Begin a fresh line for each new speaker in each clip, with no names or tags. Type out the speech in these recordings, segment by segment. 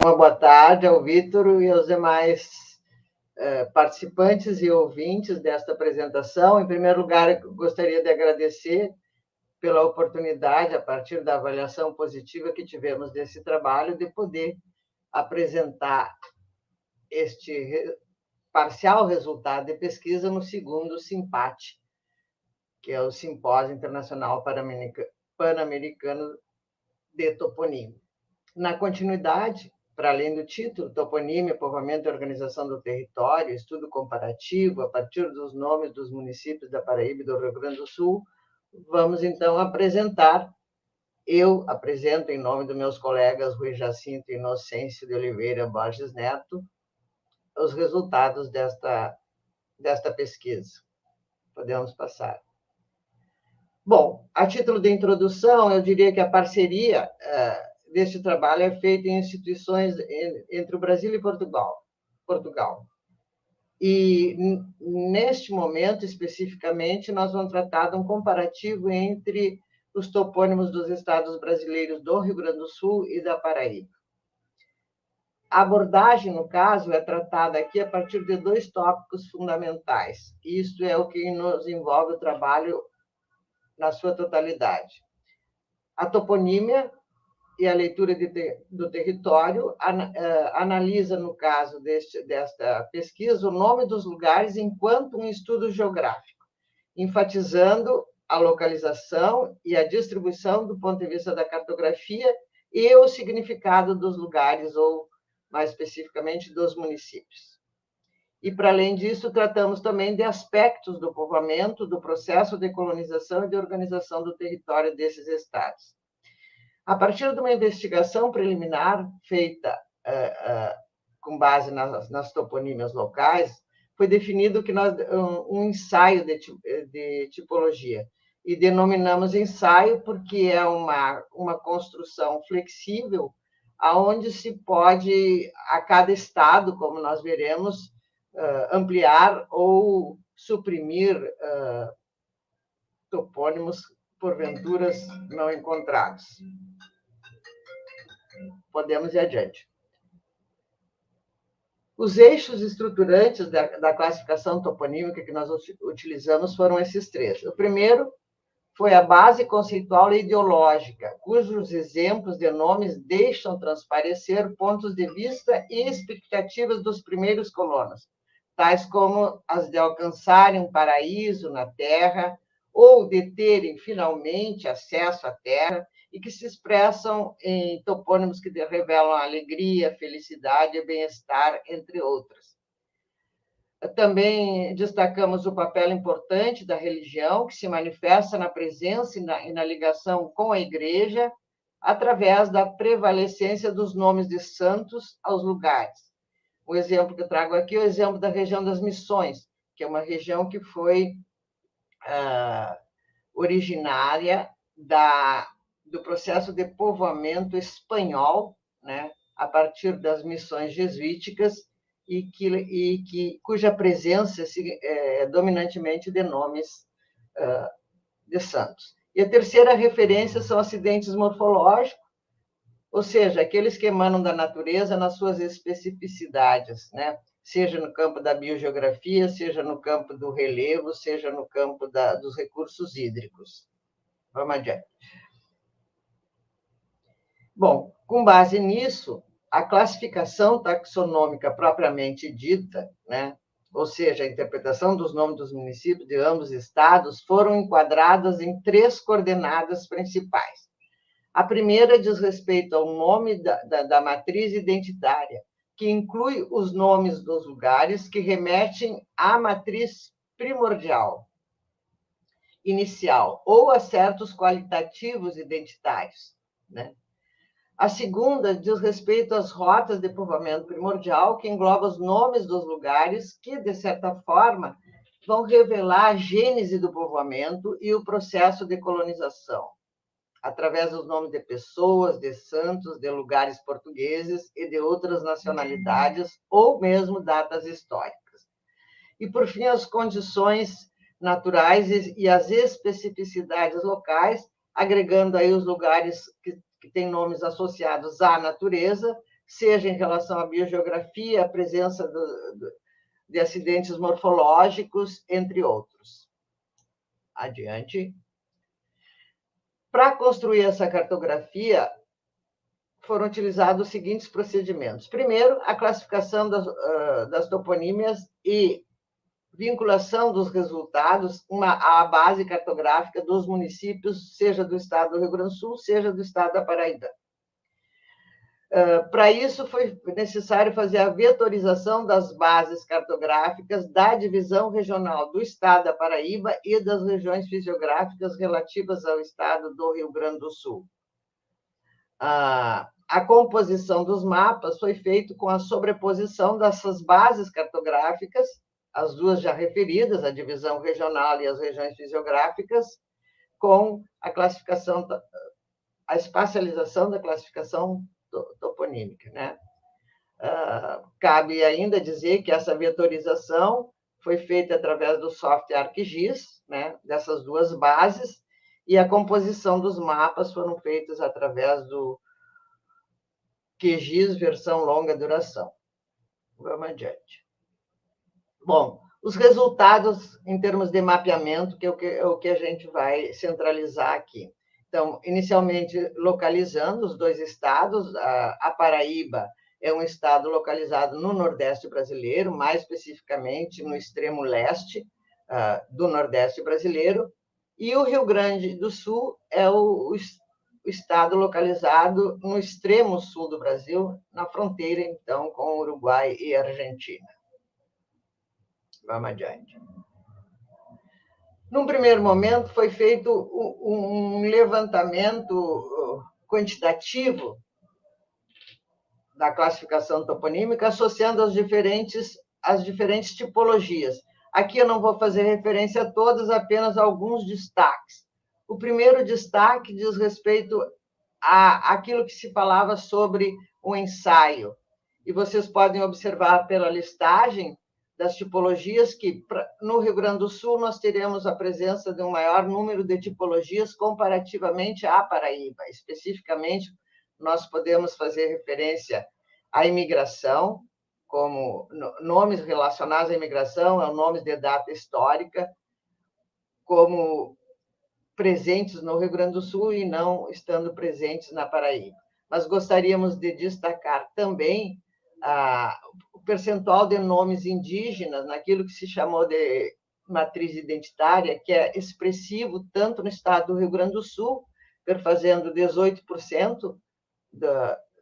Uma boa tarde ao Vítor e aos demais participantes e ouvintes desta apresentação. Em primeiro lugar, gostaria de agradecer pela oportunidade, a partir da avaliação positiva que tivemos desse trabalho, de poder apresentar este parcial resultado de pesquisa no segundo SIMPAT, que é o Simpósio Internacional Pan-Americano de Toponímia. Na continuidade, para além do título, Toponímia, Povoamento e Organização do Território, estudo comparativo a partir dos nomes dos municípios da Paraíba e do Rio Grande do Sul, vamos, então, eu apresento, em nome dos meus colegas Rui Jacinto e Inocêncio de Oliveira Borges Neto, os resultados desta pesquisa. Podemos passar. Bom, a título de introdução, eu diria que a parceria deste trabalho é feita em instituições entre o Brasil e Portugal. E, neste momento, especificamente, nós vamos tratar de um comparativo entre os topônimos dos estados brasileiros do Rio Grande do Sul e da Paraíba. A abordagem, no caso, é tratada aqui a partir de dois tópicos fundamentais. Isto é o que nos envolve o trabalho na sua totalidade. A toponímia e a leitura do território analisa, no caso desta pesquisa, o nome dos lugares enquanto um estudo geográfico, enfatizando a localização e a distribuição do ponto de vista da cartografia e o significado dos lugares, ou, mais especificamente, dos municípios. E, para além disso, tratamos também de aspectos do povoamento, do processo de colonização e de organização do território desses estados. A partir de uma investigação preliminar feita com base nas toponímias locais, foi definido que um ensaio de tipologia, e denominamos ensaio porque é uma construção flexível, aonde se pode, a cada estado, como nós veremos, ampliar ou suprimir topônimos porventura não encontrados. Podemos ir adiante. Os eixos estruturantes da classificação toponímica que nós utilizamos foram esses três. O primeiro foi a base conceitual e ideológica, cujos exemplos de nomes deixam transparecer pontos de vista e expectativas dos primeiros colonos, tais como as de alcançarem um paraíso na terra, ou de terem finalmente acesso à terra, e que se expressam em topônimos que revelam alegria, felicidade e bem-estar, entre outras. Também destacamos o papel importante da religião, que se manifesta na presença e na ligação com a Igreja, através da prevalecência dos nomes de santos aos lugares. O exemplo que eu trago aqui é o exemplo da região das Missões, que é uma região que foi originária do processo de povoamento espanhol, né, a partir das missões jesuíticas, cuja presença é dominantemente de nomes de santos. E a terceira referência são acidentes morfológicos, ou seja, aqueles que emanam da natureza nas suas especificidades, né? Seja no campo da biogeografia, seja no campo do relevo, seja no campo dos recursos hídricos. Vamos adiante. Bom, com base nisso, a classificação taxonômica propriamente dita, né, ou seja, a interpretação dos nomes dos municípios de ambos estados, foram enquadradas em três coordenadas principais. A primeira diz respeito ao nome da matriz identitária, que inclui os nomes dos lugares que remetem à matriz primordial, inicial, ou a certos qualitativos identitários, né? A segunda diz respeito às rotas de povoamento primordial, que engloba os nomes dos lugares que, de certa forma, vão revelar a gênese do povoamento e o processo de colonização, através dos nomes de pessoas, de santos, de lugares portugueses e de outras nacionalidades, ou mesmo datas históricas. E, por fim, as condições naturais e as especificidades locais, agregando aí os lugares que têm nomes associados à natureza, seja em relação à biogeografia, a presença de acidentes morfológicos, entre outros. Adiante. Para construir essa cartografia, foram utilizados os seguintes procedimentos. Primeiro, a classificação das toponímias e vinculação dos resultados à base cartográfica dos municípios, seja do estado do Rio Grande do Sul, seja do estado da Paraíba. Para isso, foi necessário fazer a vetorização das bases cartográficas da divisão regional do estado da Paraíba e das regiões fisiográficas relativas ao estado do Rio Grande do Sul. A composição dos mapas foi feita com a sobreposição dessas bases cartográficas, as duas já referidas, a divisão regional e as regiões fisiográficas, com a classificação, a espacialização da classificação toponímica, né? Cabe ainda dizer que essa vetorização foi feita através do software ArcGIS, né, dessas duas bases, e a composição dos mapas foram feitas através do QGIS versão longa duração. Vamos adiante. Bom, os resultados em termos de mapeamento, que é o que a gente vai centralizar aqui. Então, inicialmente, localizando os dois estados, a Paraíba é um estado localizado no Nordeste brasileiro, mais especificamente no extremo leste do Nordeste brasileiro, e o Rio Grande do Sul é o estado localizado no extremo sul do Brasil, na fronteira, então, com Uruguai e Argentina. Vamos adiante. Num primeiro momento, foi feito um levantamento quantitativo da classificação toponímica, associando as diferentes tipologias. Aqui eu não vou fazer referência a todas, apenas alguns destaques. O primeiro destaque diz respeito àquilo que se falava sobre o ensaio. E vocês podem observar pela listagem das tipologias que, no Rio Grande do Sul, nós teremos a presença de um maior número de tipologias comparativamente à Paraíba. Especificamente, nós podemos fazer referência à imigração, como nomes relacionados à imigração, nomes de data histórica, como presentes no Rio Grande do Sul e não estando presentes na Paraíba. Mas gostaríamos de destacar também o percentual de nomes indígenas naquilo que se chamou de matriz identitária, que é expressivo tanto no estado do Rio Grande do Sul, perfazendo 18%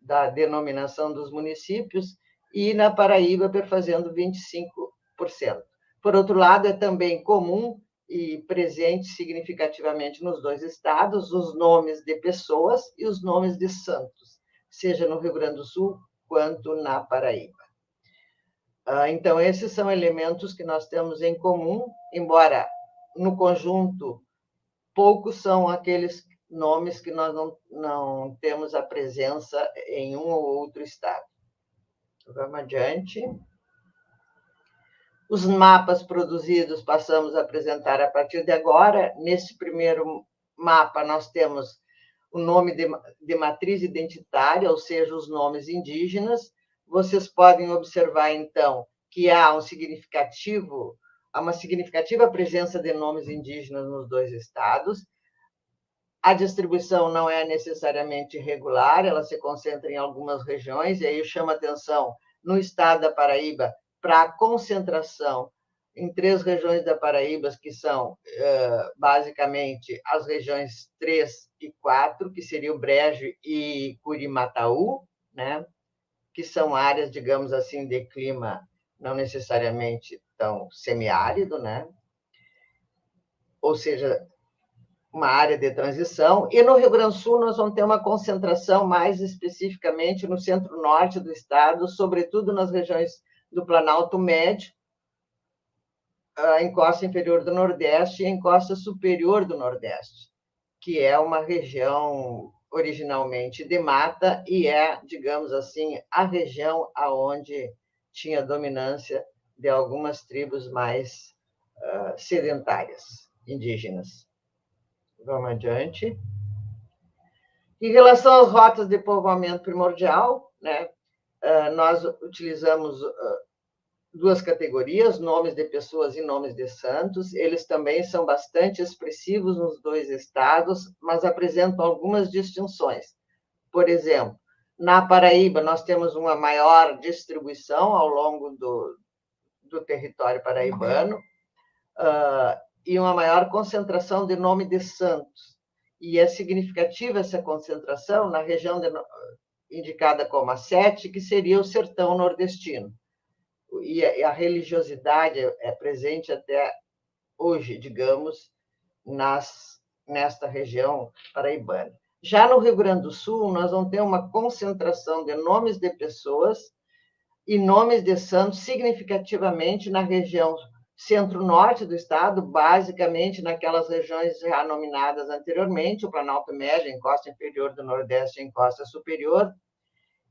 da denominação dos municípios, e na Paraíba, perfazendo 25%. Por outro lado, é também comum e presente significativamente nos dois estados os nomes de pessoas e os nomes de santos, seja no Rio Grande do Sul quanto na Paraíba. Então, esses são elementos que nós temos em comum, embora no conjunto poucos são aqueles nomes que nós não temos a presença em um ou outro estado. Vamos adiante. Os mapas produzidos passamos a apresentar a partir de agora. Nesse primeiro mapa, nós temos o nome de matriz identitária, ou seja, os nomes indígenas. Vocês podem observar, então, que há uma significativa presença de nomes indígenas nos dois estados. A distribuição não é necessariamente regular, ela se concentra em algumas regiões, e aí eu chamo a atenção no estado da Paraíba para a concentração em 3 regiões da Paraíba, que são, basicamente, as regiões 3 e 4, que seriam Brejo e Curimataú, né? Que são áreas, digamos assim, de clima não necessariamente tão semiárido, né? Ou seja, uma área de transição, e no Rio Grande do Sul nós vamos ter uma concentração mais especificamente no centro-norte do estado, sobretudo nas regiões do Planalto Médio, a encosta inferior do Nordeste e a encosta superior do Nordeste, que é uma região originalmente de mata e é, digamos assim, a região aonde tinha dominância de algumas tribos mais sedentárias, indígenas. Vamos adiante. Em relação às rotas de povoamento primordial, né, nós utilizamos duas categorias, nomes de pessoas e nomes de santos. Eles também são bastante expressivos nos dois estados, mas apresentam algumas distinções. Por exemplo, na Paraíba, nós temos uma maior distribuição ao longo do território paraibano, e uma maior concentração de nome de santos. E é significativa essa concentração na região indicada como a 7, que seria o sertão nordestino. E a religiosidade é presente até hoje, digamos, nesta região paraibana. Já no Rio Grande do Sul, nós vamos ter uma concentração de nomes de pessoas e nomes de santos significativamente na região centro-norte do estado, basicamente naquelas regiões já nominadas anteriormente, o Planalto Médio, a encosta inferior do Nordeste e a encosta superior.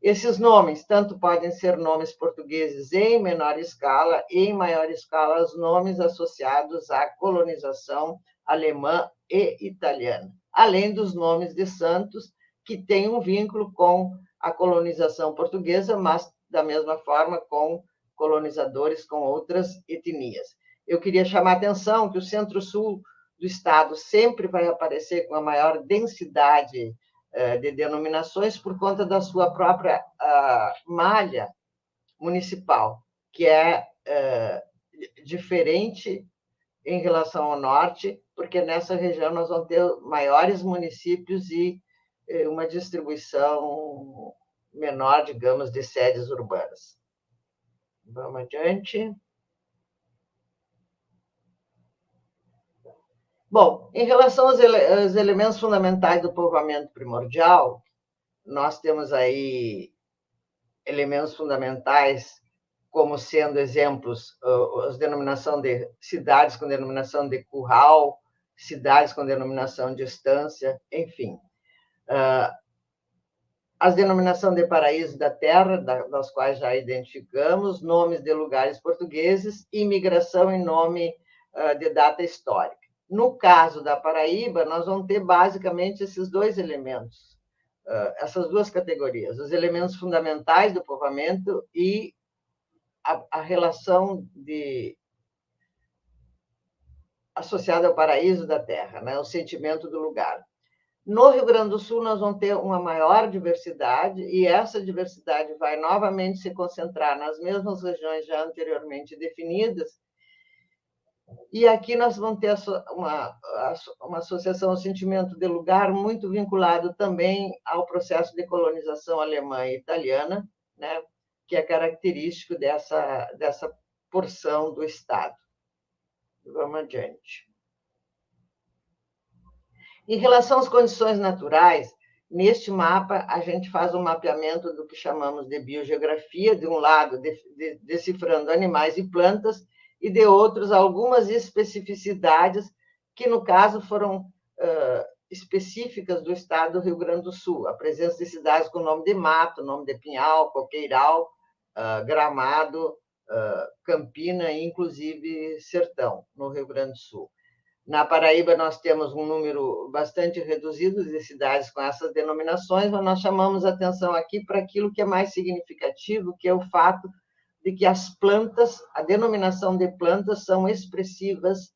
Esses nomes tanto podem ser nomes portugueses em menor escala e, em maior escala, os nomes associados à colonização alemã e italiana, além dos nomes de santos, que têm um vínculo com a colonização portuguesa, mas, da mesma forma, com colonizadores com outras etnias. Eu queria chamar a atenção que o centro-sul do estado sempre vai aparecer com a maior densidade de denominações por conta da sua própria malha municipal, que é diferente em relação ao norte, porque nessa região nós vamos ter maiores municípios e uma distribuição menor, digamos, de sedes urbanas. Vamos adiante. Bom, em relação aos elementos fundamentais do povoamento primordial, nós temos aí elementos fundamentais como sendo exemplos as denominação de cidades com denominação de curral, cidades com denominação de estância, enfim. As denominação de paraíso da terra, das quais já identificamos, nomes de lugares portugueses, imigração em nome de data histórica. No caso da Paraíba, nós vamos ter basicamente esses dois elementos, essas duas categorias, os elementos fundamentais do povoamento e a relação associada ao paraíso da terra, né? O sentimento do lugar. No Rio Grande do Sul, nós vamos ter uma maior diversidade, e essa diversidade vai novamente se concentrar nas mesmas regiões já anteriormente definidas. E aqui nós vamos ter uma associação ao sentimento de lugar muito vinculado também ao processo de colonização alemã e italiana, né, que é característico dessa porção do Estado. Vamos adiante. Em relação às condições naturais, neste mapa a gente faz um mapeamento do que chamamos de biogeografia, de um lado, decifrando animais e plantas, e de outros, algumas especificidades que, no caso, foram específicas do estado do Rio Grande do Sul. A presença de cidades com nome de mato, nome de pinhal, coqueiral, Gramado, Campina e, inclusive, Sertão, no Rio Grande do Sul. Na Paraíba, nós temos um número bastante reduzido de cidades com essas denominações, mas nós chamamos atenção aqui para aquilo que é mais significativo, que é o fato de que as plantas, a denominação de plantas, são expressivas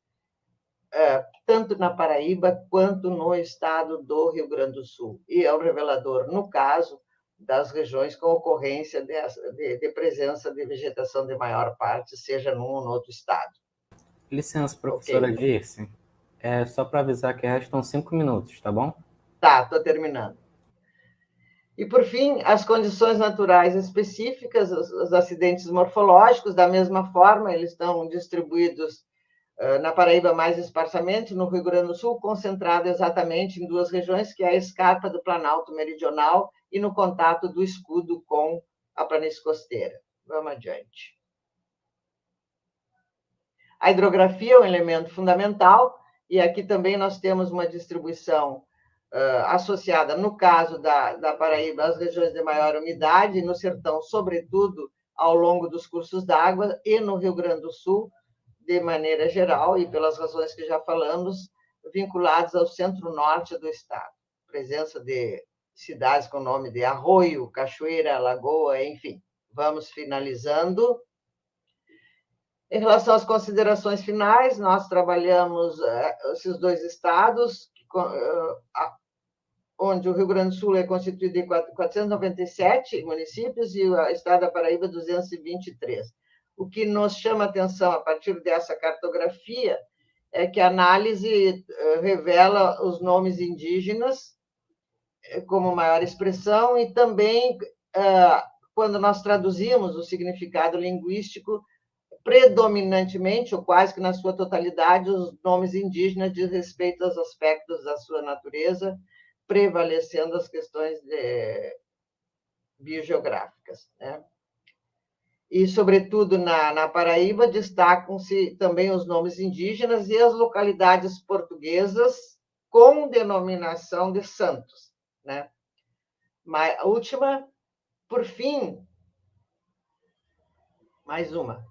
tanto na Paraíba quanto no estado do Rio Grande do Sul. E é um revelador, no caso, das regiões com ocorrência de presença de vegetação de maior parte, seja num ou no outro estado.
Licença, professora Dirce. Só para avisar que restam 5 minutos, tá bom?
Tá, estou terminando. E, por fim, as condições naturais específicas, os acidentes morfológicos, da mesma forma, eles estão distribuídos na Paraíba mais esparsamente, no Rio Grande do Sul, concentrado exatamente em duas regiões, que é a escarpa do Planalto Meridional e no contato do escudo com a planície costeira. Vamos adiante. A hidrografia é um elemento fundamental, e aqui também nós temos uma distribuição associada, no caso da Paraíba, às regiões de maior umidade, no sertão, sobretudo, ao longo dos cursos d'água, e no Rio Grande do Sul, de maneira geral, e pelas razões que já falamos, vinculados ao centro-norte do estado. Presença de cidades com nome de arroio, cachoeira, lagoa, enfim. Vamos finalizando. Em relação às considerações finais, nós trabalhamos esses dois estados, onde o Rio Grande do Sul é constituído de 497 municípios e o estado da Paraíba 223. O que nos chama a atenção a partir dessa cartografia é que a análise revela os nomes indígenas como maior expressão e também, quando nós traduzimos o significado linguístico, predominantemente, ou quase que na sua totalidade, os nomes indígenas diz respeito aos aspectos da sua natureza, prevalecendo as questões biogeográficas, né? E, sobretudo, na Paraíba, destacam-se também os nomes indígenas e as localidades portuguesas com denominação de santos, né? Mas, a última, por fim, mais uma.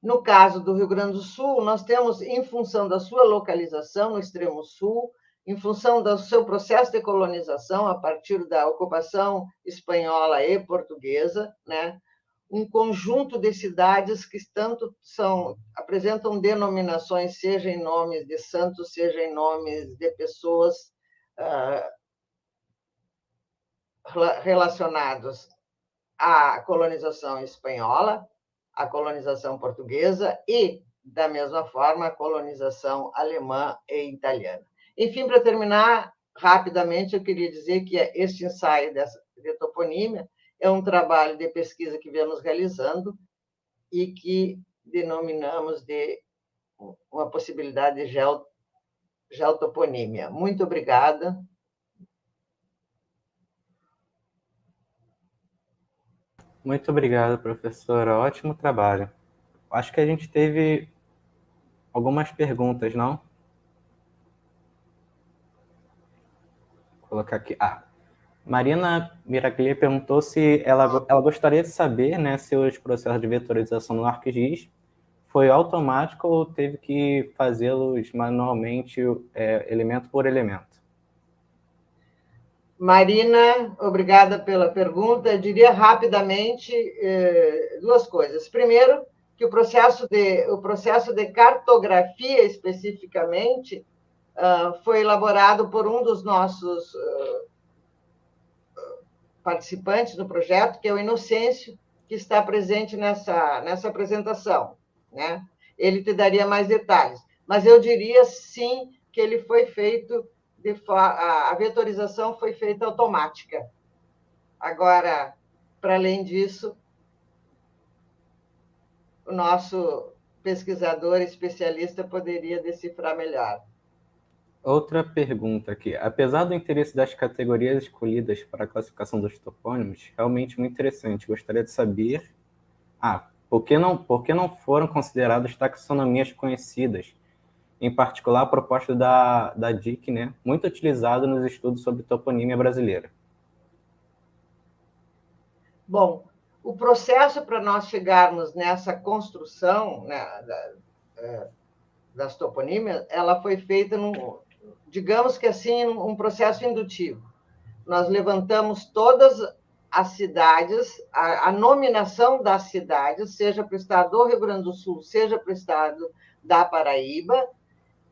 No caso do Rio Grande do Sul, nós temos, em função da sua localização no extremo sul, em função do seu processo de colonização, a partir da ocupação espanhola e portuguesa, né, um conjunto de cidades que tanto apresentam denominações, seja em nomes de santos, seja em nomes de pessoas relacionados à colonização espanhola, à colonização portuguesa e, da mesma forma, a colonização alemã e italiana. Enfim, para terminar, rapidamente, eu queria dizer que este ensaio de toponímia é um trabalho de pesquisa que viemos realizando e que denominamos de uma possibilidade de geotoponímia. Muito obrigada.
Muito obrigado, professora. Ótimo trabalho. Acho que a gente teve algumas perguntas, não? Vou colocar aqui. Marina Miraglia perguntou se ela gostaria de saber, né, se os processos de vetorização no ArcGIS foi automático ou teve que fazê-los manualmente, elemento por elemento.
Marina, obrigada pela pergunta. Eu diria rapidamente duas coisas. Primeiro, que o processo de cartografia, especificamente, foi elaborado por um dos nossos participantes do projeto, que é o Inocêncio, que está presente nessa apresentação, né? Ele te daria mais detalhes. Mas eu diria, sim, que ele foi feito... a vetorização foi feita automática. Agora, para além disso, o nosso pesquisador especialista poderia decifrar melhor.
Outra pergunta aqui. Apesar do interesse das categorias escolhidas para a classificação dos topônimos, realmente muito interessante. Gostaria de saber por que não foram consideradas taxonomias conhecidas, em particular a proposta da DIC, né, muito utilizada nos estudos sobre toponímia brasileira.
Bom, o processo para nós chegarmos nessa construção, né, das toponímias, ela foi feita digamos que assim, um processo indutivo. Nós levantamos todas as cidades, a nominação das cidades, seja para o estado do Rio Grande do Sul, seja para o estado da Paraíba,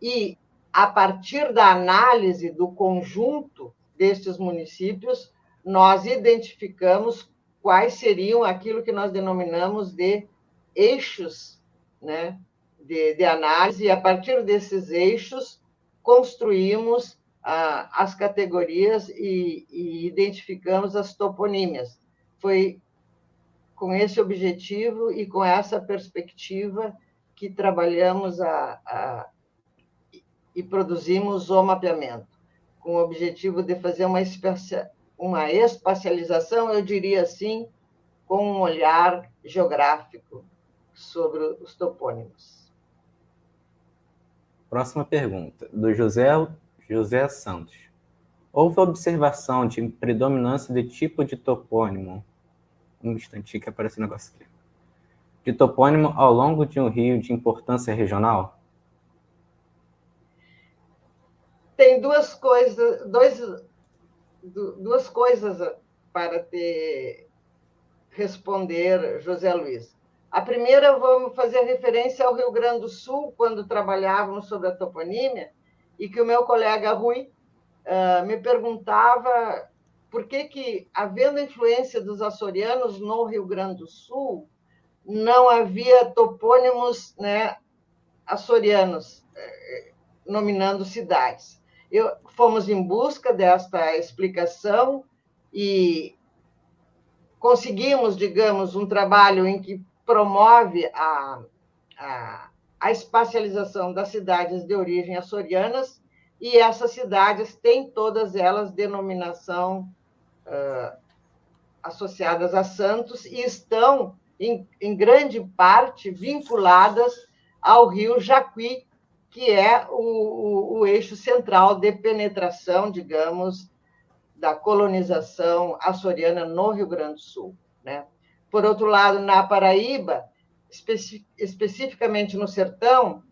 e, a partir da análise do conjunto destes municípios, nós identificamos quais seriam aquilo que nós denominamos de eixos, né, de análise, e, a partir desses eixos, construímos as categorias e identificamos as toponímias. Foi com esse objetivo e com essa perspectiva que trabalhamos e produzimos o mapeamento, com o objetivo de fazer uma espacialização, eu diria assim, com um olhar geográfico sobre os topônimos.
Próxima pergunta, do José Santos. Houve observação de predominância de tipo de topônimo? Um instantinho que aparece um negócio aqui. De topônimo ao longo de um rio de importância regional?
Tem duas coisas, duas coisas para responder, José Luiz. A primeira, vamos fazer referência ao Rio Grande do Sul, quando trabalhávamos sobre a toponímia, e que o meu colega Rui me perguntava por que, havendo influência dos açorianos no Rio Grande do Sul, não havia topônimos, né, açorianos, nominando cidades. Fomos em busca desta explicação e conseguimos, digamos, um trabalho em que promove a espacialização das cidades de origem açorianas, e essas cidades têm todas elas denominação associadas a santos e estão, em grande parte, vinculadas ao rio Jacuí, que é o eixo central de penetração, digamos, da colonização açoriana no Rio Grande do Sul, né? Por outro lado, na Paraíba, especificamente no sertão,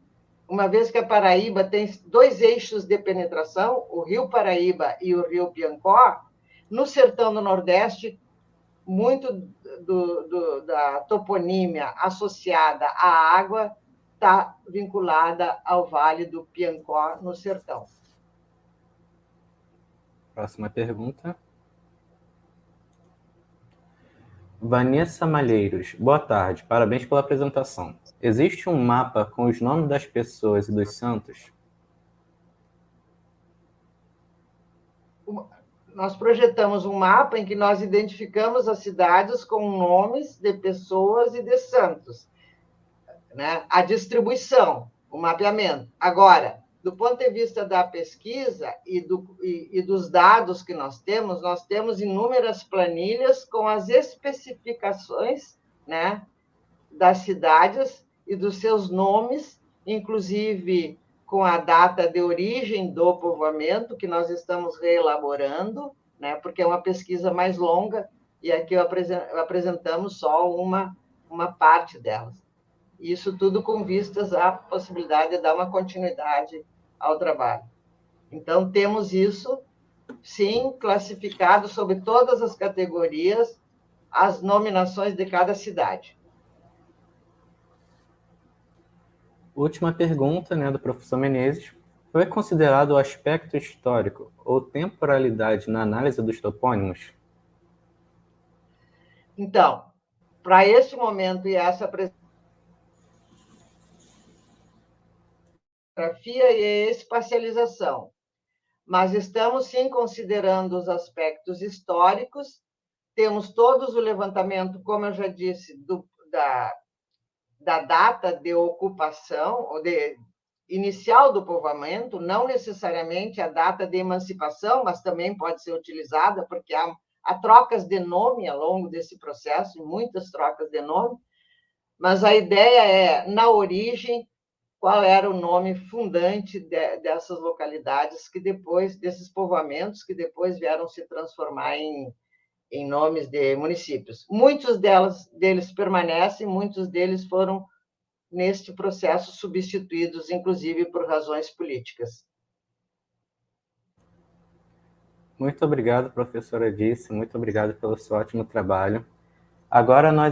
uma vez que a Paraíba tem dois eixos de penetração, o Rio Paraíba e o Rio Piancó, no sertão do Nordeste, muito da toponímia associada à água está vinculada ao Vale do Piancó, no sertão.
Próxima pergunta. Vanessa Malheiros, boa tarde, parabéns pela apresentação. Existe um mapa com os nomes das pessoas e dos santos?
Nós projetamos um mapa em que nós identificamos as cidades com nomes de pessoas e de santos, né? A distribuição, o mapeamento. Agora, do ponto de vista da pesquisa e dos dados que nós temos inúmeras planilhas com as especificações, né, das cidades e dos seus nomes, inclusive com a data de origem do povoamento, que nós estamos reelaborando, né, porque é uma pesquisa mais longa, e aqui apresentamos só uma parte delas. Isso tudo com vistas à possibilidade de dar uma continuidade ao trabalho. Então, temos isso, sim, classificado sobre todas as categorias, as nominações de cada cidade.
Última pergunta, né, do professor Menezes. Foi considerado o aspecto histórico ou temporalidade na análise dos topônimos?
Então, para este momento e essa geografia e espacialização, mas estamos sim considerando os aspectos históricos, temos todos o levantamento, como eu já disse, da data de ocupação, ou de inicial do povoamento, não necessariamente a data de emancipação, mas também pode ser utilizada, porque há trocas de nome ao longo desse processo, muitas trocas de nome, mas a ideia é, na origem, qual era o nome fundante dessas localidades que depois, desses povoamentos, que depois vieram se transformar em nomes de municípios. Muitos deles permanecem, muitos deles foram, neste processo, substituídos, inclusive, por razões políticas.
Muito obrigado, professora Disse, muito obrigado pelo seu ótimo trabalho. Agora nós